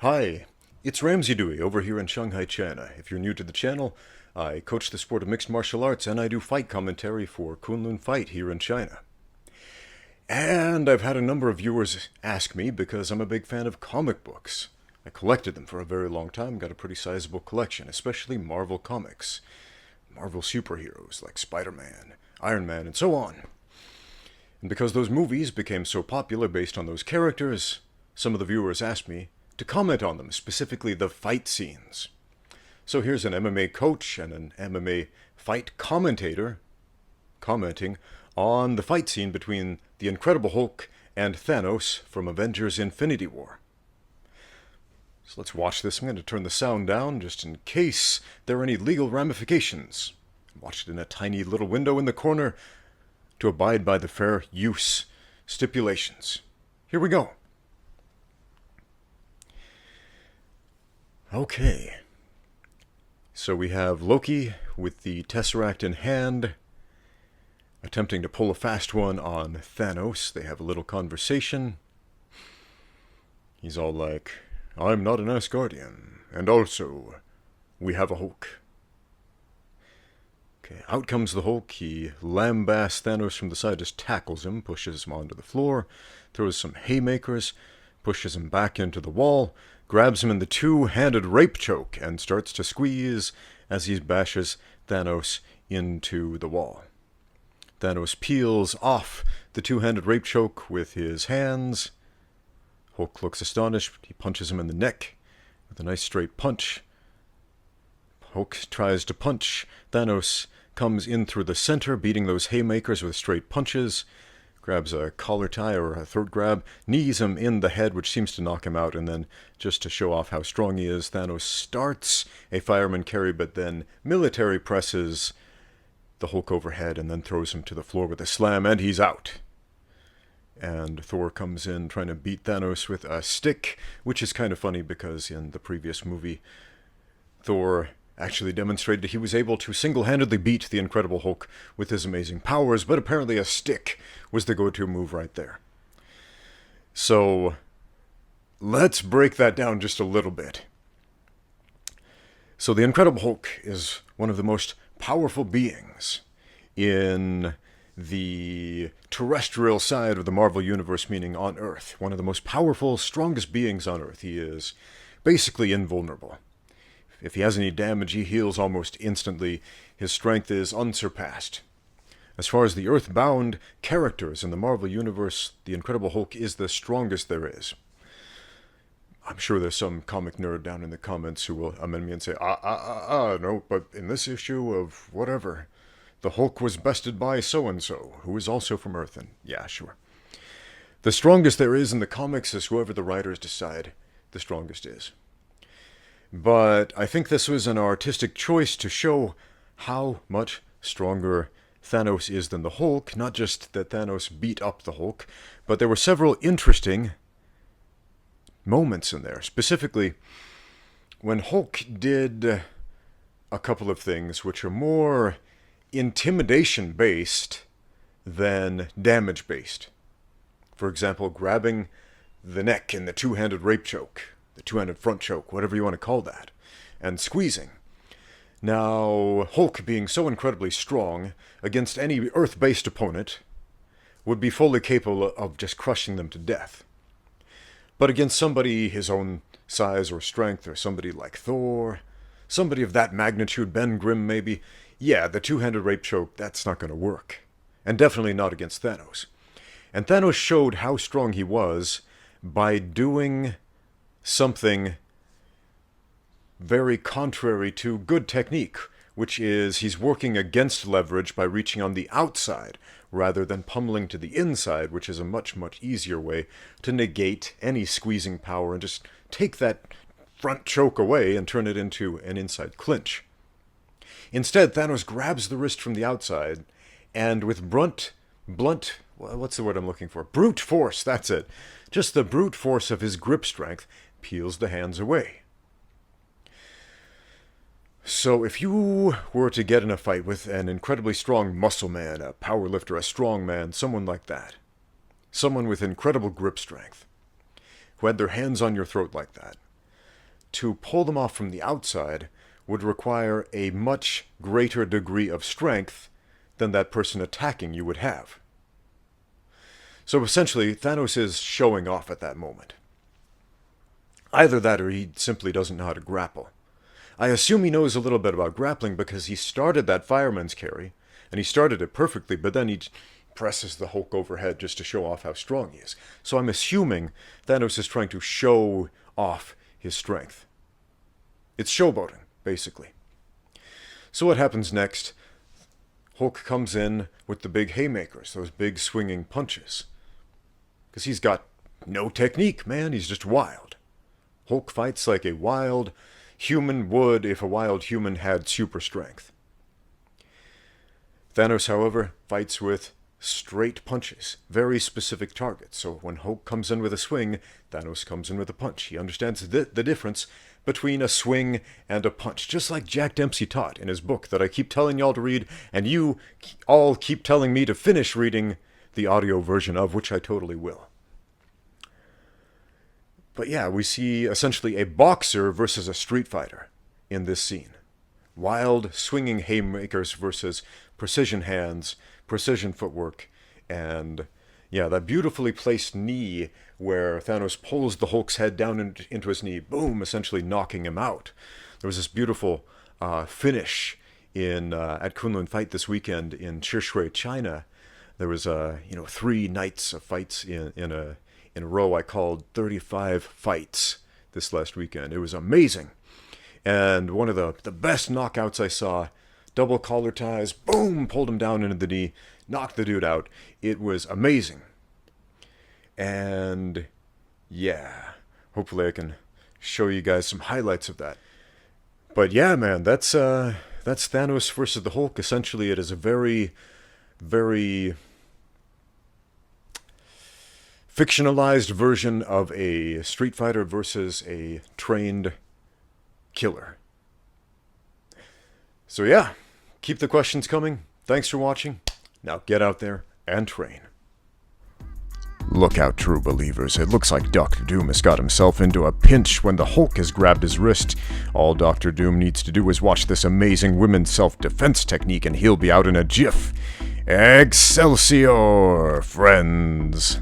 Hi, it's Ramsey Dewey over here in Shanghai, China. If you're new to the channel, I coach the sport of mixed martial arts and I do fight commentary for Kunlun Fight here in China. And I've had a number of viewers ask me because I'm a big fan of comic books. I collected them for a very long time, got a pretty sizable collection, especially Marvel comics. Marvel superheroes like Spider-Man, Iron Man, and so on. And because those movies became so popular based on those characters, some of the viewers asked me to comment on them, specifically the fight scenes. So here's an MMA coach and an MMA fight commentator commenting on the fight scene between the Incredible Hulk and Thanos from Avengers Infinity War. So let's watch this. I'm going to turn the sound down just in case there are any legal ramifications. Watch it in a tiny little window in the corner to abide by the fair use stipulations. Here we go. Okay. So we have Loki with the Tesseract in hand, attempting to pull a fast one on Thanos. They have a little conversation. He's all like, "I'm not an Asgardian, and also, we have a Hulk." Okay, out comes the Hulk. He lambasts Thanos from the side, just tackles him, pushes him onto the floor, throws some haymakers, pushes him back into the wall, grabs him in the two-handed rape choke, and starts to squeeze as he bashes Thanos into the wall. Thanos peels off the two-handed rape choke with his hands. Hulk looks astonished. He punches him in the neck with a nice straight punch. Hulk tries to punch. Thanos comes in through the center, beating those haymakers with straight punches. Grabs a collar tie or a throat grab, knees him in the head, which seems to knock him out, and then, just to show off how strong he is, Thanos starts a fireman carry, but then military presses the Hulk overhead and then throws him to the floor with a slam, and he's out. And Thor comes in trying to beat Thanos with a stick, which is kind of funny because in the previous movie, Thor actually demonstrated he was able to single-handedly beat the Incredible Hulk with his amazing powers, but apparently a stick was the go-to move right there. So, let's break that down just a little bit. So the Incredible Hulk is one of the most powerful beings in the terrestrial side of the Marvel Universe, meaning on Earth. One of the most powerful, strongest beings on Earth. He is basically invulnerable. If he has any damage, he heals almost instantly. His strength is unsurpassed. As far as the Earth-bound characters in the Marvel Universe, the Incredible Hulk is the strongest there is. I'm sure there's some comic nerd down in the comments who will amend me and say, no, but in this issue of whatever, the Hulk was bested by so-and-so, who is also from Earth, and yeah, sure. The strongest there is in the comics is whoever the writers decide the strongest is. But I think this was an artistic choice to show how much stronger Thanos is than the Hulk. Not just that Thanos beat up the Hulk, but there were several interesting moments in there. Specifically, when Hulk did a couple of things which are more intimidation-based than damage-based. For example, grabbing the neck in the two-handed rape choke. The two-handed front choke, whatever you want to call that, and squeezing. Now, Hulk, being so incredibly strong, against any Earth-based opponent, would be fully capable of just crushing them to death. But against somebody his own size or strength, or somebody like Thor, somebody of that magnitude, Ben Grimm maybe, yeah, the two-handed rape choke, that's not going to work. And definitely not against Thanos. And Thanos showed how strong he was by doing something very contrary to good technique, which is he's working against leverage by reaching on the outside rather than pummeling to the inside, which is a much, much easier way to negate any squeezing power and just take that front choke away and turn it into an inside clinch. Instead, Thanos grabs the wrist from the outside and with blunt, what's the word I'm looking for? Brute force, that's it. Just the brute force of his grip strength peels the hands away. So if you were to get in a fight with an incredibly strong muscle man, a power lifter, a strong man, someone like that, someone with incredible grip strength, who had their hands on your throat like that, to pull them off from the outside would require a much greater degree of strength than that person attacking you would have. So essentially, Thanos is showing off at that moment. Either that or he simply doesn't know how to grapple. I assume he knows a little bit about grappling because he started that fireman's carry, and he started it perfectly, but then he presses the Hulk overhead just to show off how strong he is. So I'm assuming Thanos is trying to show off his strength. It's showboating, basically. So what happens next? Hulk comes in with the big haymakers, those big swinging punches. Because he's got no technique, man. He's just wild. Hulk fights like a wild human would if a wild human had super strength. Thanos, however, fights with straight punches, very specific targets. So when Hulk comes in with a swing, Thanos comes in with a punch. He understands the difference between a swing and a punch, just like Jack Dempsey taught in his book that I keep telling y'all to read, and you all keep telling me to finish reading the audio version of, which I totally will. But yeah, we see essentially a boxer versus a street fighter in this scene. Wild, swinging haymakers versus precision hands, precision footwork, and yeah, that beautifully placed knee where Thanos pulls the Hulk's head down into his knee, boom, essentially knocking him out. There was this beautiful finish at Kunlun Fight this weekend in Shanghai, China. There was 3 nights of fights in a row. I called 35 fights this last weekend. It was amazing. And one of the best knockouts I saw, double collar ties, boom, pulled him down into the knee, knocked the dude out. It was amazing. And yeah, hopefully I can show you guys some highlights of that. But yeah, man, that's Thanos versus the Hulk. Essentially, it is a very, very fictionalized version of a Street Fighter versus a trained killer. So yeah, keep the questions coming. Thanks for watching. Now get out there and train. Look out, true believers. It looks like Dr. Doom has got himself into a pinch when the Hulk has grabbed his wrist. All Dr. Doom needs to do is watch this amazing women's self-defense technique and he'll be out in a jiff. Excelsior, friends!